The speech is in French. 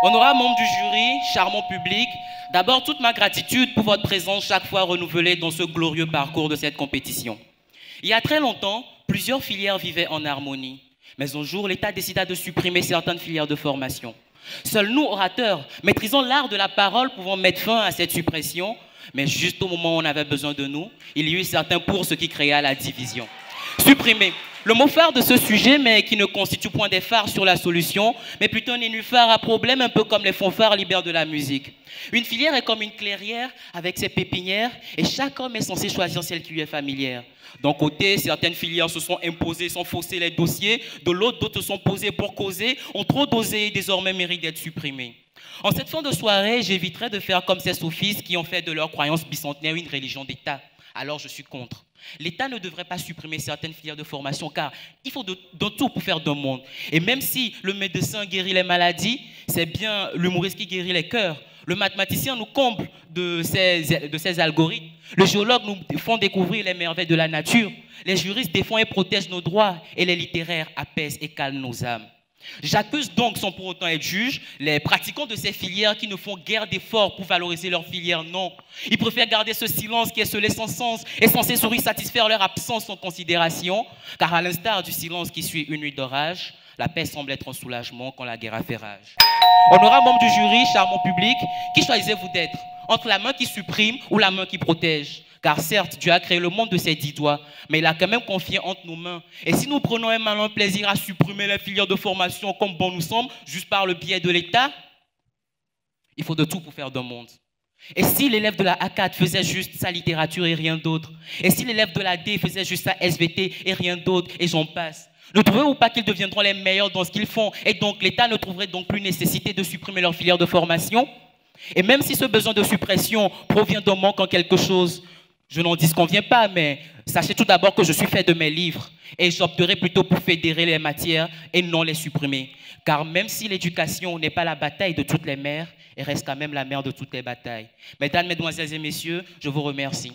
Honorables membres du jury, charmant public, d'abord toute ma gratitude pour votre présence chaque fois renouvelée dans ce glorieux parcours de cette compétition. Il y a très longtemps, plusieurs filières vivaient en harmonie. Mais un jour, l'État décida de supprimer certaines filières de formation. Seuls nous, orateurs, maîtrisant l'art de la parole, pouvons mettre fin à cette suppression. Mais juste au moment où on avait besoin de nous, il y eut certains pour ce qui créa la division. Supprimer. Le mot phare de ce sujet, mais qui ne constitue point des phares sur la solution, mais plutôt un nénuphar à problème, un peu comme les fanfares libères de la musique. Une filière est comme une clairière avec ses pépinières, et chaque homme est censé choisir celle qui lui est familière. D'un côté, certaines filières se sont imposées sans fausser les dossiers, de l'autre, d'autres se sont posées pour causer, ont trop dosé et désormais méritent d'être supprimées. En cette fin de soirée, j'éviterai de faire comme ces sophistes qui ont fait de leur croyance bicentenaire une religion d'État. Alors je suis contre. L'État ne devrait pas supprimer certaines filières de formation car il faut de tout pour faire d'un monde. Et même si le médecin guérit les maladies, c'est bien l'humoriste qui guérit les cœurs. Le mathématicien nous comble de ses algorithmes. Le géologue nous font découvrir les merveilles de la nature. Les juristes défendent et protègent nos droits et les littéraires apaisent et calment nos âmes. J'accuse donc, sans pour autant être juge, les pratiquants de ces filières qui ne font guère d'efforts pour valoriser leurs filières, non. Ils préfèrent garder ce silence qui est scellé sans sens et censé sourire satisfaire leur absence en considération, car à l'instar du silence qui suit une nuit d'orage, la paix semble être un soulagement quand la guerre a fait rage. Honorables membres du jury, charmant public, qui choisissez-vous d'être entre la main qui supprime ou la main qui protège? Car certes, Dieu a créé le monde de ses 10 doigts, mais il a quand même confié entre nos mains. Et si nous prenons un malin plaisir à supprimer les filières de formation comme bon nous semble, juste par le biais de l'État, il faut de tout pour faire d'un monde. Et si l'élève de la A4 faisait juste sa littérature et rien d'autre? Et si l'élève de la D faisait juste sa SVT et rien d'autre? Et j'en passe. Ne trouvez-vous pas qu'ils deviendront les meilleurs dans ce qu'ils font? Et donc l'État ne trouverait donc plus nécessité de supprimer leurs filières de formation? Et même si ce besoin de suppression provient d'un manque en quelque chose, je n'en disconviens pas, mais sachez tout d'abord que je suis fait de mes livres et j'opterai plutôt pour fédérer les matières et non les supprimer. Car même si l'éducation n'est pas la bataille de toutes les mères, elle reste quand même la mère de toutes les batailles. Mesdames, Mesdemoiselles et Messieurs, je vous remercie.